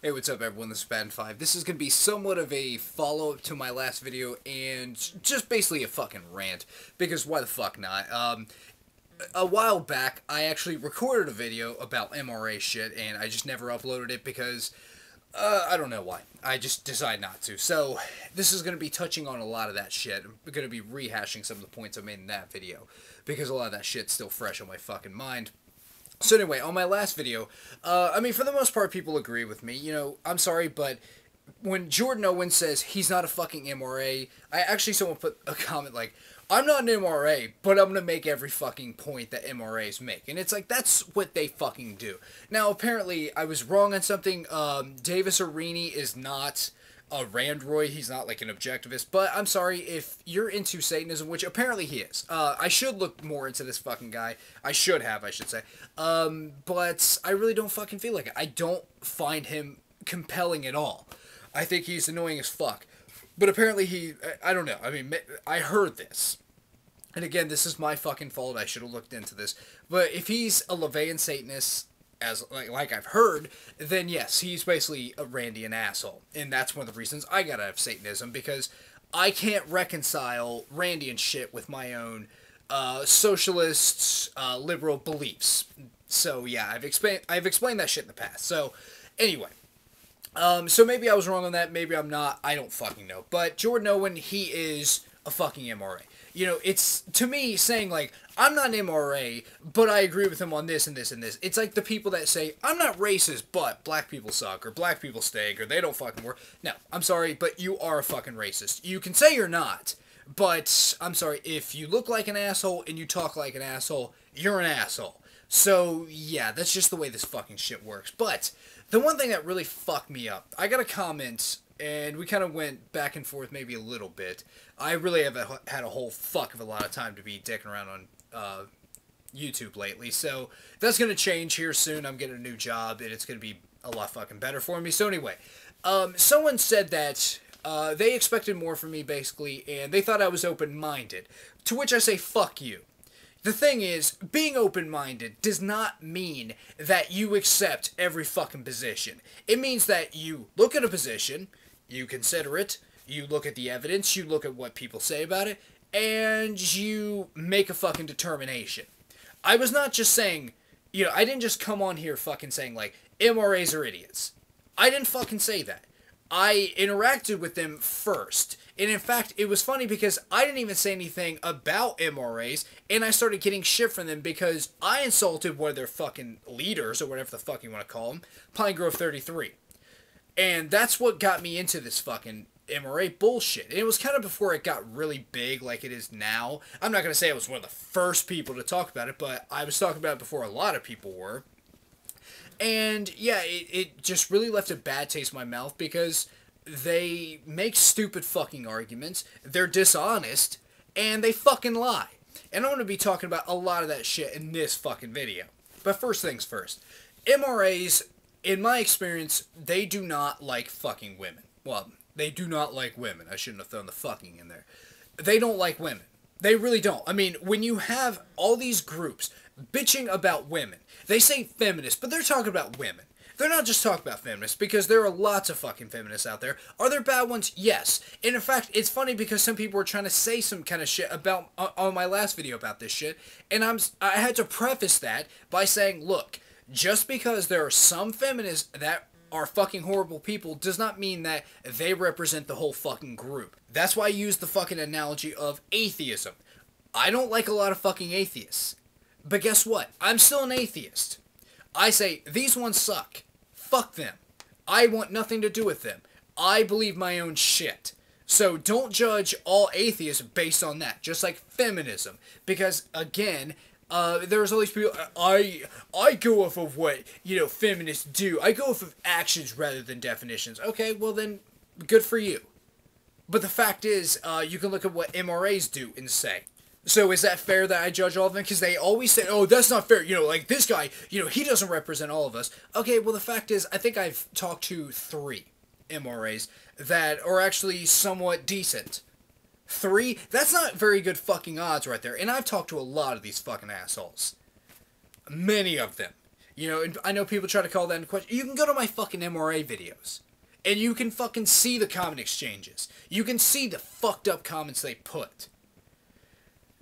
Hey, what's up everyone, this is Bad5. This is going to be somewhat of a follow-up to my last video, and just basically a fucking rant, because why the fuck not? A while back, I actually recorded a video about MRA shit, and I just never uploaded it because, I don't know why. I just decided not to. So, this is going to be touching on a lot of that shit. I'm going to be rehashing some of the points I made in that video, because a lot of that shit's still fresh on my fucking mind. So anyway, on my last video, I mean, for the most part, people agree with me. You know, I'm sorry, but when Jordan Owens says he's not a fucking MRA, someone put a comment like, I'm not an MRA, but I'm going to make every fucking point that MRAs make. And it's like, that's what they fucking do. Now, apparently, I was wrong on something. Davis Arini is not a Randroid. He's not like an objectivist. But I'm sorry, if you're into Satanism, which apparently he is. I should look more into this fucking guy. I should say. But I really don't fucking feel like it. I don't find him compelling at all. I think he's annoying as fuck. But apparently I don't know. I mean, I heard this. And again, this is my fucking fault. I should have looked into this. But if he's a Levian Satanist, as like I've heard, then yes, he's basically a Randian asshole. And that's one of the reasons I gotta have Satanism, because I can't reconcile Randian shit with my own socialist, liberal beliefs. So yeah, I've explained that shit in the past. So anyway, so maybe I was wrong on that, maybe I'm not, I don't fucking know. But Jordan Owen, he is a fucking MRA. You know, it's, to me, saying, like, I'm not an MRA, but I agree with him on this and this and this. It's like the people that say, I'm not racist, but black people suck, or black people stink, or they don't fucking work. No, I'm sorry, but you are a fucking racist. You can say you're not, but, I'm sorry, if you look like an asshole and you talk like an asshole, you're an asshole. So, yeah, that's just the way this fucking shit works. But, the one thing that really fucked me up, I got a comment, and we kind of went back and forth maybe a little bit. I really haven't had a whole fuck of a lot of time to be dicking around on YouTube lately, so that's going to change here soon. I'm getting a new job, and it's going to be a lot fucking better for me. So anyway, someone said that they expected more from me, basically, and they thought I was open-minded, to which I say, fuck you. The thing is, being open-minded does not mean that you accept every fucking position. It means that you look at a position, you consider it, you look at the evidence, you look at what people say about it, and you make a fucking determination. I was not just saying, you know, I didn't just come on here fucking saying, like, MRAs are idiots. I didn't fucking say that. I interacted with them first. And in fact, it was funny because I didn't even say anything about MRAs, and I started getting shit from them because I insulted one of their fucking leaders, or whatever the fuck you want to call them, Pine Grove 33. And that's what got me into this fucking MRA bullshit. And it was kind of before it got really big like it is now. I'm not going to say I was one of the first people to talk about it, but I was talking about it before a lot of people were. And yeah, it just really left a bad taste in my mouth because they make stupid fucking arguments, they're dishonest, and they fucking lie. And I'm going to be talking about a lot of that shit in this fucking video. But first things first, MRAs, in my experience, they do not like fucking women. Well, they do not like women. I shouldn't have thrown the fucking in there. They don't like women. They really don't. I mean, when you have all these groups bitching about women, they say feminists, but they're talking about women. They're not just talking about feminists, because there are lots of fucking feminists out there. Are there bad ones? Yes. And in fact, it's funny because some people were trying to say some kind of shit about on my last video about this shit, and I had to preface that by saying, look, just because there are some feminists that are fucking horrible people does not mean that they represent the whole fucking group. That's why I use the fucking analogy of atheism. I don't like a lot of fucking atheists. But guess what? I'm still an atheist. I say, these ones suck. Fuck them. I want nothing to do with them. I believe my own shit. So don't judge all atheists based on that. Just like feminism. Because, again, there's all these people, I go off of what, you know, feminists do. I go off of actions rather than definitions. Okay, well then, good for you. But the fact is, you can look at what MRAs do and say, so is that fair that I judge all of them? Because they always say, oh, that's not fair. You know, like this guy, you know, he doesn't represent all of us. Okay, well, the fact is, I think I've talked to 3 MRAs that are actually somewhat decent. 3? That's not very good fucking odds right there. And I've talked to a lot of these fucking assholes. Many of them. You know, and I know people try to call that into question. You can go to my fucking MRA videos. And you can fucking see the comment exchanges. You can see the fucked up comments they put.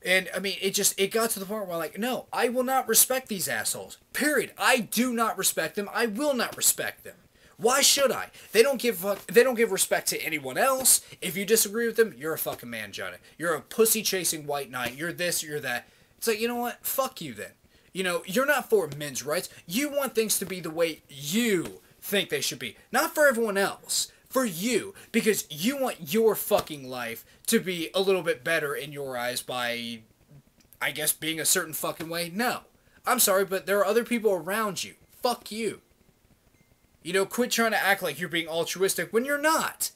And, I mean, it got to the point where I'm like, no, I will not respect these assholes. Period. I do not respect them. I will not respect them. Why should I? They don't give respect to anyone else. If you disagree with them, you're a fucking man, Johnny. You're a pussy-chasing white knight. You're this, you're that. It's like, you know what? Fuck you then. You know, you're not for men's rights. You want things to be the way you think they should be. Not for everyone else. For you. Because you want your fucking life to be a little bit better in your eyes by, I guess, being a certain fucking way. No. I'm sorry, but there are other people around you. Fuck you. You know, quit trying to act like you're being altruistic when you're not.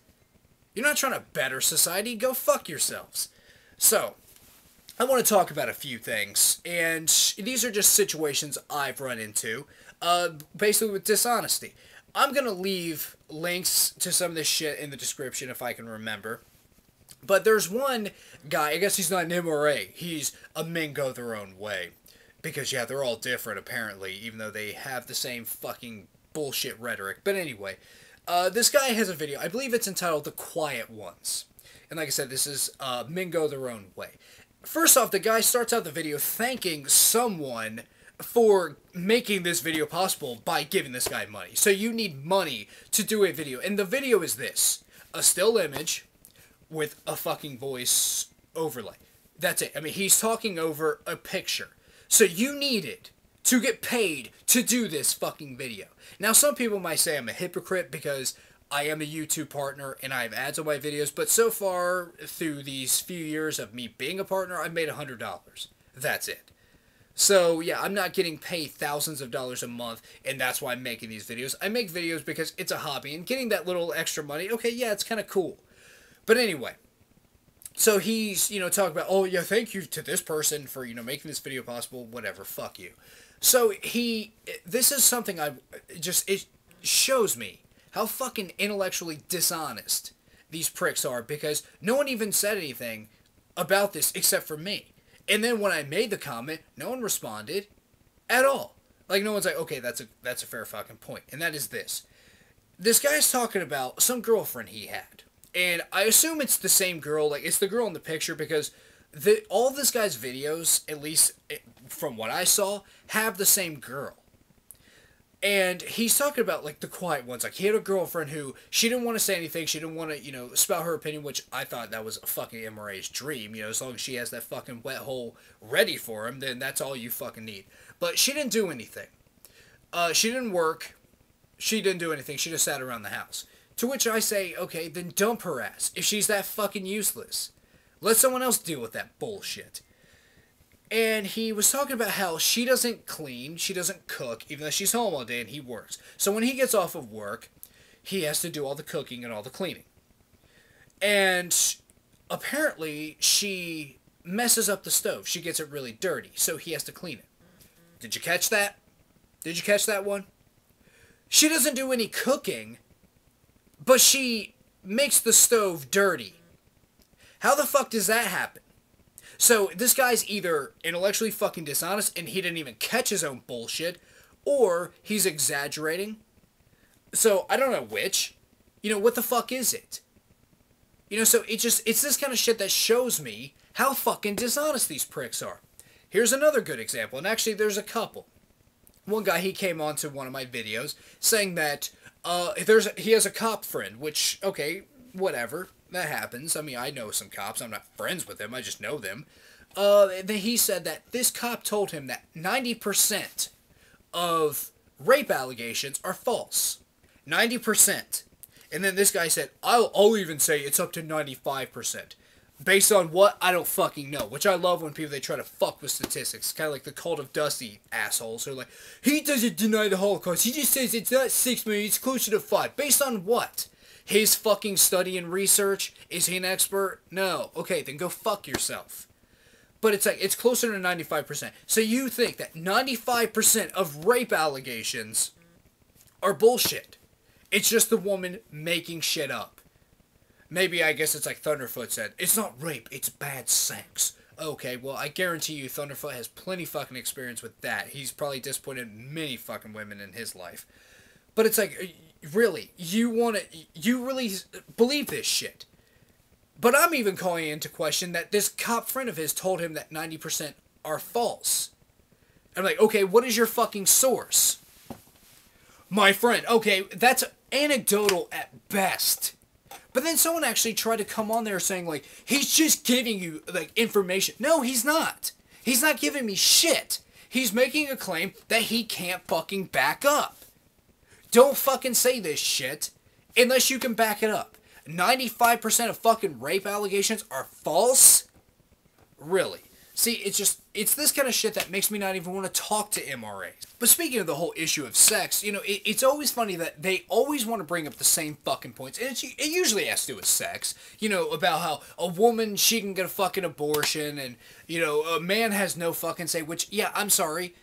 You're not trying to better society. Go fuck yourselves. So, I want to talk about a few things, and these are just situations I've run into, basically with dishonesty. I'm going to leave links to some of this shit in the description if I can remember. But there's one guy, I guess he's not an MRA, he's a men go their own way. Because, yeah, they're all different, apparently, even though they have the same fucking bullshit rhetoric. But anyway, this guy has a video, I believe it's entitled The Quiet Ones. And like I said, this is men go their own way. First off, the guy starts out the video thanking someone for making this video possible by giving this guy money. So you need money to do a video. And the video is this. A still image with a fucking voice overlay. That's it. I mean, he's talking over a picture. So you need it to get paid to do this fucking video. Now, some people might say I'm a hypocrite because I am a YouTube partner and I have ads on my videos, but so far, through these few years of me being a partner, I've made $100. That's it. So, yeah, I'm not getting paid thousands of dollars a month, and that's why I'm making these videos. I make videos because it's a hobby, and getting that little extra money, okay, yeah, it's kind of cool. But anyway, so he's, you know, talking about, oh, yeah, thank you to this person for, you know, making this video possible, whatever, fuck you. So this is something it shows me how fucking intellectually dishonest these pricks are, because no one even said anything about this except for me. And then when I made the comment, no one responded at all. Like, no one's like, okay, that's a fair fucking point. And that is this. This guy's talking about some girlfriend he had. And I assume it's the same girl, like, it's the girl in the picture, because all of this guy's videos, at least from what I saw, have the same girl. And he's talking about, like, the quiet ones. Like, he had a girlfriend who, she didn't want to say anything. She didn't want to, you know, spout her opinion, which I thought that was a fucking MRA's dream. You know, as long as she has that fucking wet hole ready for him, then that's all you fucking need. But she didn't do anything. She didn't work. She didn't do anything. She just sat around the house. To which I say, okay, then dump her ass. If she's that fucking useless. Let someone else deal with that bullshit. And he was talking about how she doesn't clean, she doesn't cook, even though she's home all day and he works. So when he gets off of work, he has to do all the cooking and all the cleaning. And apparently she messes up the stove. She gets it really dirty, so he has to clean it. Did you catch that? Did you catch that one? She doesn't do any cooking, but she makes the stove dirty. How the fuck does that happen? So, this guy's either intellectually fucking dishonest and he didn't even catch his own bullshit, or he's exaggerating. So, I don't know which. You know, what the fuck is it? You know, so it's this kind of shit that shows me how fucking dishonest these pricks are. Here's another good example, and actually there's a couple. One guy, he came on to one of my videos saying that he has a cop friend, which, okay, whatever. That happens. I mean, I know some cops. I'm not friends with them. I just know them. Then he said that this cop told him that 90% of rape allegations are false. 90%. And then this guy said, I'll even say it's up to 95%. Based on what? I don't fucking know. Which I love when people, they try to fuck with statistics. Kind of like the Cult of Dusty assholes who are like, he doesn't deny the Holocaust. He just says it's not 6 million, it's closer to 5. Based on what? His fucking study and research? Is he an expert? No. Okay, then go fuck yourself. But it's like, it's closer to 95%. So you think that 95% of rape allegations are bullshit. It's just the woman making shit up. Maybe, I guess it's like Thunderfoot said, it's not rape, it's bad sex. Okay, well, I guarantee you Thunderfoot has plenty fucking experience with that. He's probably disappointed many fucking women in his life. But it's like, really, you really believe this shit? But I'm even calling into question that this cop friend of his told him that 90% are false. I'm like, okay, what is your fucking source? My friend. Okay, that's anecdotal at best. But then someone actually tried to come on there saying, like, he's just giving you, like, information. No, he's not. He's not giving me shit. He's making a claim that he can't fucking back up. Don't fucking say this shit unless you can back it up. 95% of fucking rape allegations are false? Really? See, it's this kind of shit that makes me not even want to talk to MRAs. But speaking of the whole issue of sex, you know, it's always funny that they always want to bring up the same fucking points. And it usually has to do with sex. You know, about how a woman, she can get a fucking abortion, and, you know, a man has no fucking say, which, yeah, I'm sorry,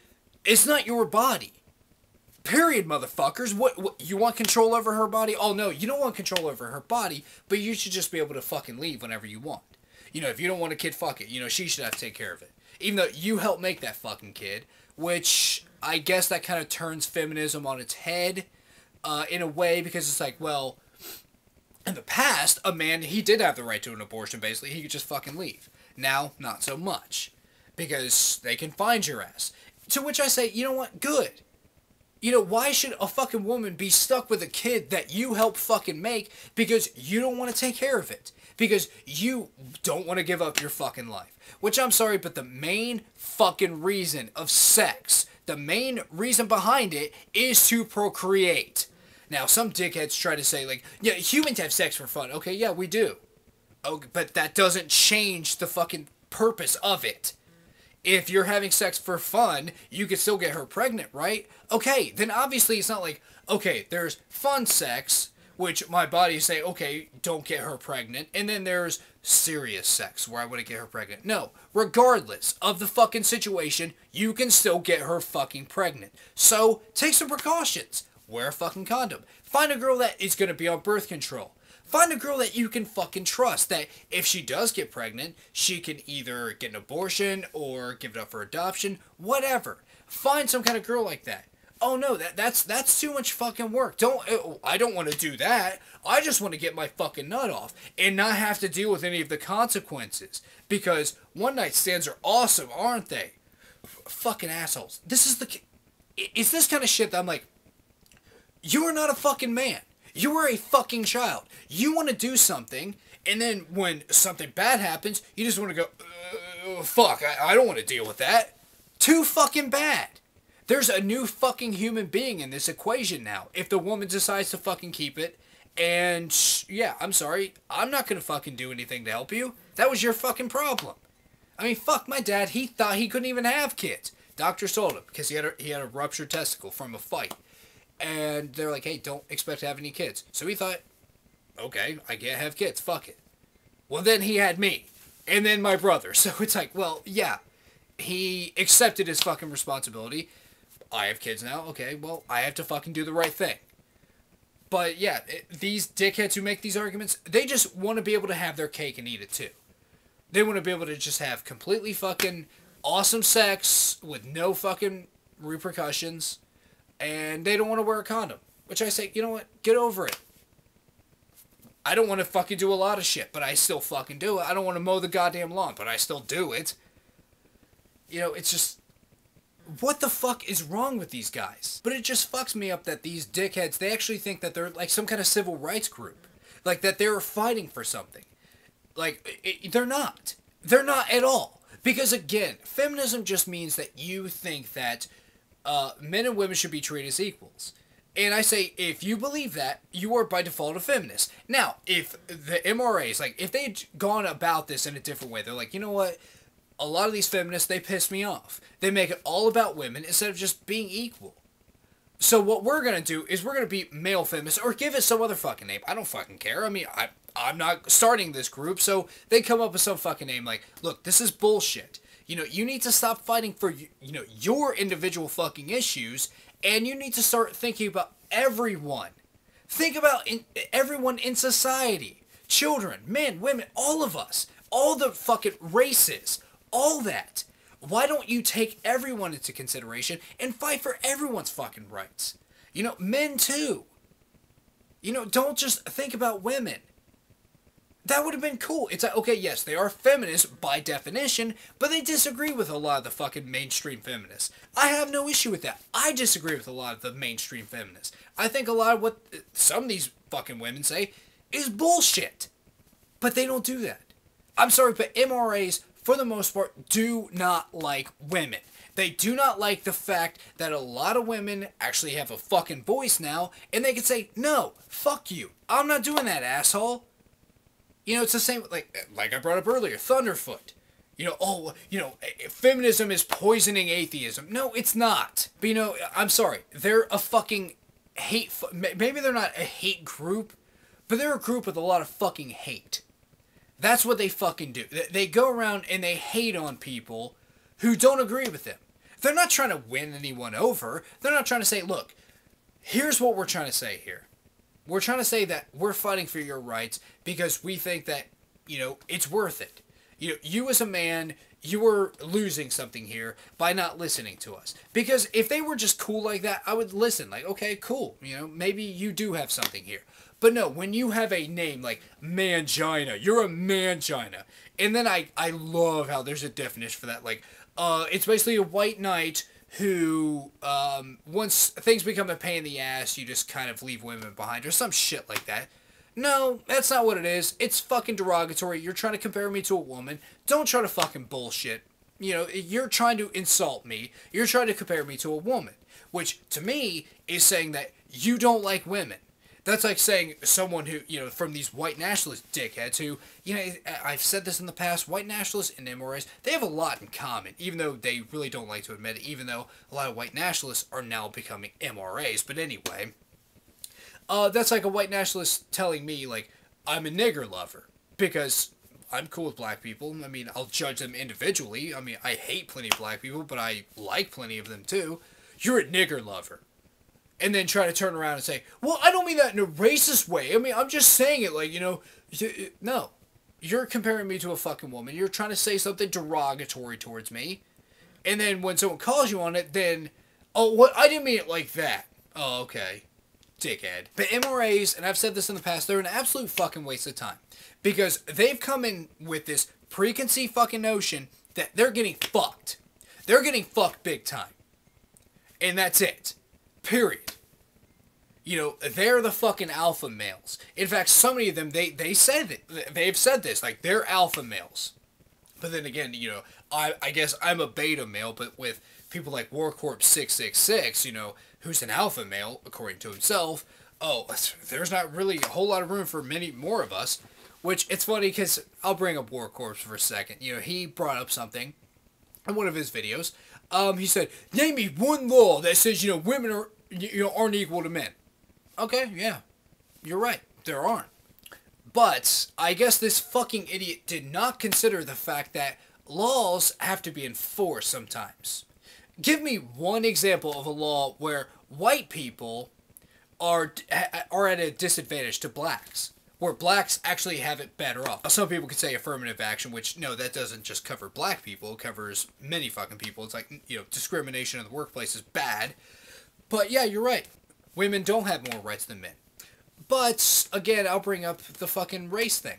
it's not your body. Period, motherfuckers. What, you want control over her body? Oh, no, you don't want control over her body, but you should just be able to fucking leave whenever you want. You know, if you don't want a kid, fuck it. You know, she should have to take care of it. Even though you helped make that fucking kid, which I guess that kind of turns feminism on its head in a way, because it's like, well, in the past, a man, he did have the right to an abortion, basically. He could just fucking leave. Now, not so much. Because they can find your ass. To which I say, you know what? Good. You know, why should a fucking woman be stuck with a kid that you helped fucking make because you don't want to take care of it? Because you don't want to give up your fucking life. Which, I'm sorry, but the main fucking reason of sex, the main reason behind it, is to procreate. Now, some dickheads try to say, like, yeah, humans have sex for fun. Okay, yeah, we do. Okay, but that doesn't change the fucking purpose of it. If you're having sex for fun, you can still get her pregnant, right? Okay, then obviously it's not like, okay, there's fun sex, which my body say, okay, don't get her pregnant, and then there's serious sex, where I wouldn't get her pregnant. No, regardless of the fucking situation, you can still get her fucking pregnant. So, take some precautions. Wear a fucking condom. Find a girl that is going to be on birth control. Find a girl that you can fucking trust, that if she does get pregnant, she can either get an abortion or give it up for adoption, whatever. Find some kind of girl like that. Oh no, that's too much fucking work. I don't want to do that. I just want to get my fucking nut off and not have to deal with any of the consequences. Because one night stands are awesome, aren't they? Fucking assholes. It's this kind of shit that I'm like, you are not a fucking man. You are a fucking child. You want to do something, and then when something bad happens, you just want to go, fuck, I don't want to deal with that. Too fucking bad. There's a new fucking human being in this equation now. If the woman decides to fucking keep it, and yeah, I'm sorry, I'm not going to fucking do anything to help you. That was your fucking problem. I mean, fuck, my dad, he thought he couldn't even have kids. Doctor told him, because he had a ruptured testicle from a fight. And they're like, hey, don't expect to have any kids. So he thought, okay, I can't have kids, fuck it. Well, then he had me. And then my brother. So it's like, well, yeah. He accepted his fucking responsibility. I have kids now. Okay, well, I have to fucking do the right thing. But yeah, these dickheads who make these arguments, they just want to be able to have their cake and eat it too. They want to be able to just have completely fucking awesome sex with no fucking repercussions. And they don't want to wear a condom. Which I say, you know what? Get over it. I don't want to fucking do a lot of shit, but I still fucking do it. I don't want to mow the goddamn lawn, but I still do it. You know, it's just, what the fuck is wrong with these guys? But it just fucks me up that these dickheads, they actually think that they're like some kind of civil rights group. Like that they're fighting for something. Like, they're not. They're not at all. Because again, feminism just means that you think that men and women should be treated as equals. And I say, if you believe that, you are by default a feminist. Now, if the MRAs, like, if they had gone about this in a different way, they're like, you know what? A lot of these feminists, they piss me off. They make it all about women instead of just being equal. So what we're going to do is we're going to be male feminists, or give it some other fucking name. I don't fucking care. I mean, I'm not starting this group, so they come up with some fucking name like, look, this is bullshit. You know, you need to stop fighting for, you know, your individual fucking issues, and you need to start thinking about everyone. Think about everyone in society. Children, men, women, all of us. All the fucking races. all that. Why don't you take everyone into consideration and fight for everyone's fucking rights? You know, men too. You know, don't just think about women. That would have been cool. It's like, okay, yes, they are feminists by definition, but they disagree with a lot of the fucking mainstream feminists. I have no issue with that. I disagree with a lot of the mainstream feminists. I think a lot of what some of these fucking women say is bullshit. But they don't do that. I'm sorry, but MRAs, for the most part, do not like women. They do not like the fact that a lot of women actually have a fucking voice now, and they can say, no, fuck you. I'm not doing that, asshole. You know, it's the same, like I brought up earlier, Thunderfoot. You know, oh, you know, feminism is poisoning atheism. No, it's not. But, you know, I'm sorry. They're a fucking maybe they're not a hate group, but they're a group with a lot of fucking hate. That's what they fucking do. They go around and they hate on people who don't agree with them. They're not trying to win anyone over. They're not trying to say, look, here's what we're trying to say here. We're trying to say that we're fighting for your rights because we think that, you know, it's worth it. You know, you as a man, you are losing something here by not listening to us. Because if they were just cool like that, I would listen. Like, okay, cool. You know, maybe you do have something here. But no, when you have a name like Mangina, you're a Mangina. And then I love how there's a definition for that. Like, it's basically a white knight who, once things become a pain in the ass, you just kind of leave women behind, or some shit like that. No, that's not what it is. It's fucking derogatory. You're trying to compare me to a woman. Don't try to fucking bullshit. You know, you're trying to insult me. You're trying to compare me to a woman. Which, to me, is saying that you don't like women. That's like saying someone who, you know, from these white nationalist dickheads who, you know, I've said this in the past, white nationalists and MRAs, they have a lot in common, even though they really don't like to admit it, even though a lot of white nationalists are now becoming MRAs. But anyway, that's like a white nationalist telling me, like, I'm a nigger lover, because I'm cool with black people. I mean, I'll judge them individually. I mean, I hate plenty of black people, but I like plenty of them too. You're a nigger lover. And then try to turn around and say, well, I don't mean that in a racist way. I mean, I'm just saying it like, you know, no. You're comparing me to a fucking woman. You're trying to say something derogatory towards me. And then when someone calls you on it, then, oh, what? I didn't mean it like that. Oh, okay. Dickhead. But MRAs, and I've said this in the past, they're an absolute fucking waste of time. Because they've come in with this preconceived fucking notion that they're getting fucked. They're getting fucked big time. And that's it. Period. You know, they're the fucking alpha males. In fact, so many of them, they said it. They've said this, like, they're alpha males. But then again, you know, I guess I'm a beta male, but with people like Warcorp 666, you know, who's an alpha male, according to himself, oh, there's not really a whole lot of room for many more of us. Which, it's funny, because I'll bring up Warcorp for a second. You know, he brought up something in one of his videos. He said, name me one law that says, you know, women are, you know, aren't equal to men. Okay, yeah, you're right, there aren't. But I guess this fucking idiot did not consider the fact that laws have to be enforced sometimes. Give me one example of a law where white people are at a disadvantage to blacks, where blacks actually have it better off. Some people could say affirmative action, which, no, that doesn't just cover black people, it covers many fucking people. It's like, you know, discrimination in the workplace is bad. But yeah, you're right. Women don't have more rights than men. But, again, I'll bring up the fucking race thing.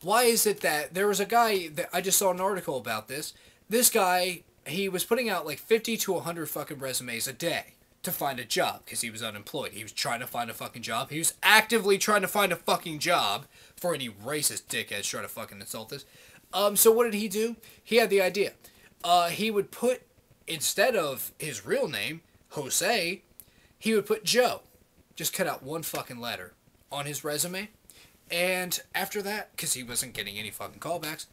Why is it that there was a guy that I just saw an article about this. This guy, he was putting out like 50 to 100 fucking resumes a day to find a job because he was unemployed. He was trying to find a fucking job. He was actively trying to find a fucking job for any racist dickheads trying to fucking insult us. So what did he do? He had the idea. He would put, instead of his real name, Jose, he would put Joe. Just cut out one fucking letter on his resume. And after that, because he wasn't getting any fucking callbacks,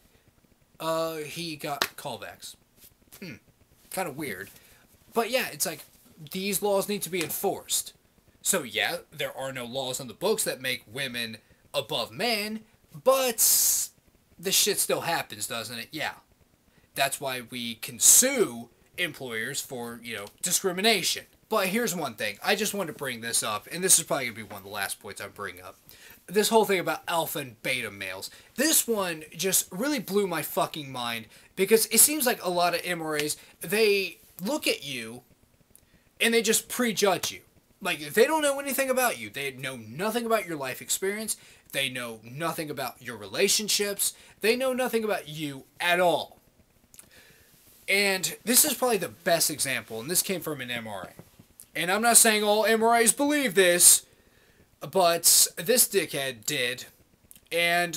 he got callbacks. Kind of weird. But yeah, it's like, these laws need to be enforced. So yeah, there are no laws on the books that make women above men, but the shit still happens, doesn't it? Yeah. That's why we can sue employers for, you know, discrimination. But here's one thing. I just wanted to bring this up, and this is probably going to be one of the last points I bring up. This whole thing about alpha and beta males. This one just really blew my fucking mind, because it seems like a lot of MRAs, they look at you, and they just prejudge you. Like, they don't know anything about you. They know nothing about your life experience. They know nothing about your relationships. They know nothing about you at all. And this is probably the best example, and this came from an MRA. And I'm not saying all MRAs believe this, but this dickhead did. And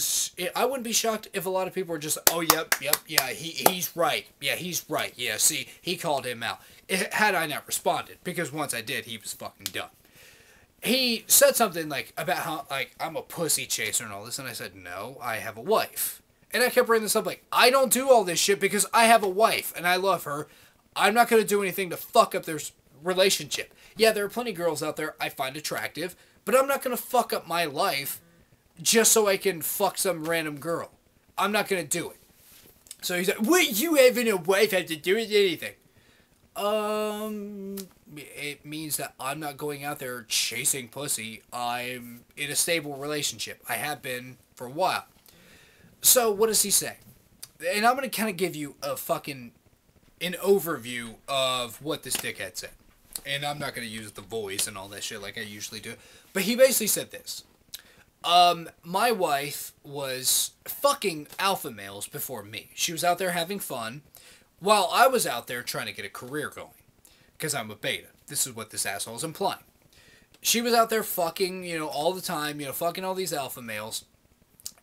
I wouldn't be shocked if a lot of people are just, oh, yep, yeah, he's right. Yeah, he's right. Yeah, see, he called him out. Had I not responded, because once I did, he was fucking done. He said something like, about how, like, I'm a pussy chaser and all this, and I said, no, I have a wife. And I kept bringing this up, like, I don't do all this shit because I have a wife, and I love her. I'm not going to do anything to fuck up their relationship. Yeah, there are plenty of girls out there I find attractive, but I'm not going to fuck up my life just so I can fuck some random girl. I'm not going to do it. So he's like, what you having a wife have to do with anything? It means that I'm not going out there chasing pussy. I'm in a stable relationship. I have been for a while. So, what does he say? And I'm going to kind of give you an overview of what this dickhead said. And I'm not going to use the voice and all that shit like I usually do. But he basically said this. My wife was fucking alpha males before me. She was out there having fun while I was out there trying to get a career going. Because I'm a beta. This is what this asshole is implying. She was out there fucking, all the time, fucking all these alpha males.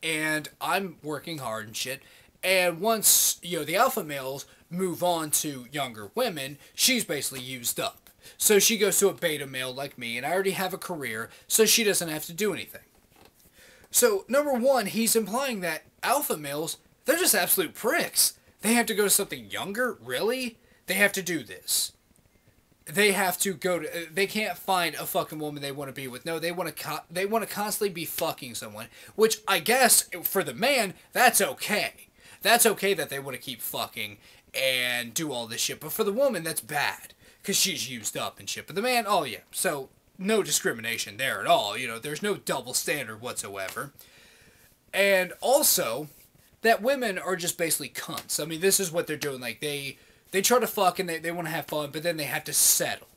And I'm working hard and shit. And once, the alpha males move on to younger women, she's basically used up. So she goes to a beta male like me, and I already have a career, so she doesn't have to do anything. So, number one, he's implying that alpha males, they're just absolute pricks. They have to go to something younger? Really? They have to do this. They have to go to... They can't find a fucking woman they want to be with. No, they want to constantly be fucking someone. Which, I guess, for the man, that's okay. That's okay that they want to keep fucking and do all this shit. But for the woman, that's bad. Because she's used up and shit. But the man, oh yeah. So, no discrimination there at all. There's no double standard whatsoever. And also, that women are just basically cunts. I mean, this is what they're doing. Like, they try to fuck and they want to have fun, but then they have to settle.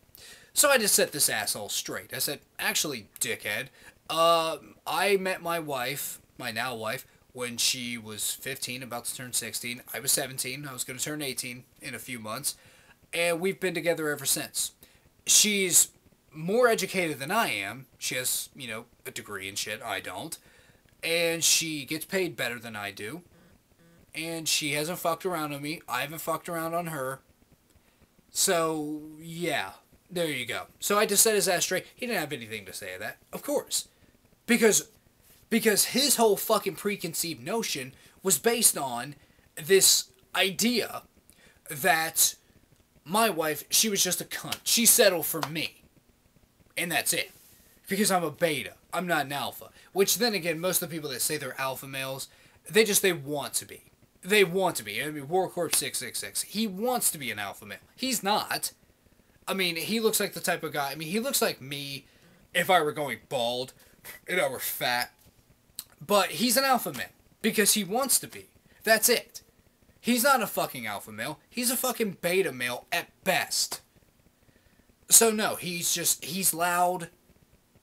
So I just set this asshole straight. I said, actually, dickhead, I met my wife, my now wife, when she was 15, about to turn 16. I was 17. I was going to turn 18 in a few months. And we've been together ever since. She's more educated than I am. She has, a degree and shit. I don't. And she gets paid better than I do. And she hasn't fucked around on me. I haven't fucked around on her. So, yeah. There you go. So I just set his ass straight. He didn't have anything to say of that. Of course. Because his whole fucking preconceived notion was based on this idea that my wife, she was just a cunt. She settled for me. And that's it. Because I'm a beta. I'm not an alpha. Which then again, most of the people that say they're alpha males, they want to be. They want to be. I mean, Warcorp 666. He wants to be an alpha male. He's not. I mean, he looks like the type of guy. I mean, he looks like me if I were going bald and I were fat. But he's an alpha male because he wants to be. That's it. He's not a fucking alpha male. He's a fucking beta male at best. So no, he's loud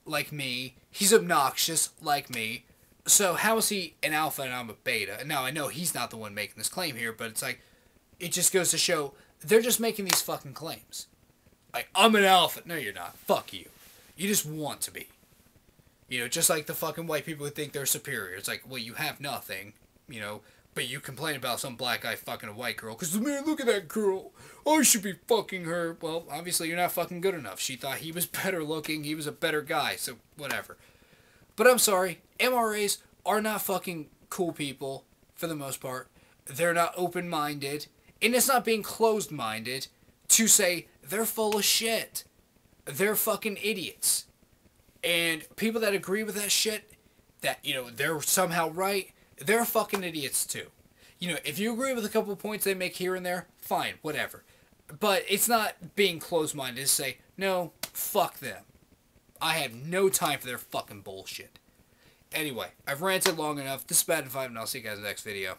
like me. He's obnoxious like me. So how is he an alpha and I'm a beta? And now I know he's not the one making this claim here, but it's like, it just goes to show, they're just making these fucking claims. Like, I'm an alpha. No, you're not. Fuck you. You just want to be. Just like the fucking white people who think they're superior. It's like, well, you have nothing, but you complain about some black guy fucking a white girl. Because, man, look at that girl. I should be fucking her. Well, obviously you're not fucking good enough. She thought he was better looking. He was a better guy. So, whatever. But I'm sorry, MRAs are not fucking cool people, for the most part. They're not open-minded, and it's not being closed-minded to say they're full of shit. They're fucking idiots. And people that agree with that shit, that, they're somehow right, they're fucking idiots too. If you agree with a couple of points they make here and there, fine, whatever. But it's not being closed-minded to say, no, fuck them. I have no time for their fucking bullshit. Anyway, I've ranted long enough. This is Bad and 5, and I'll see you guys in the next video.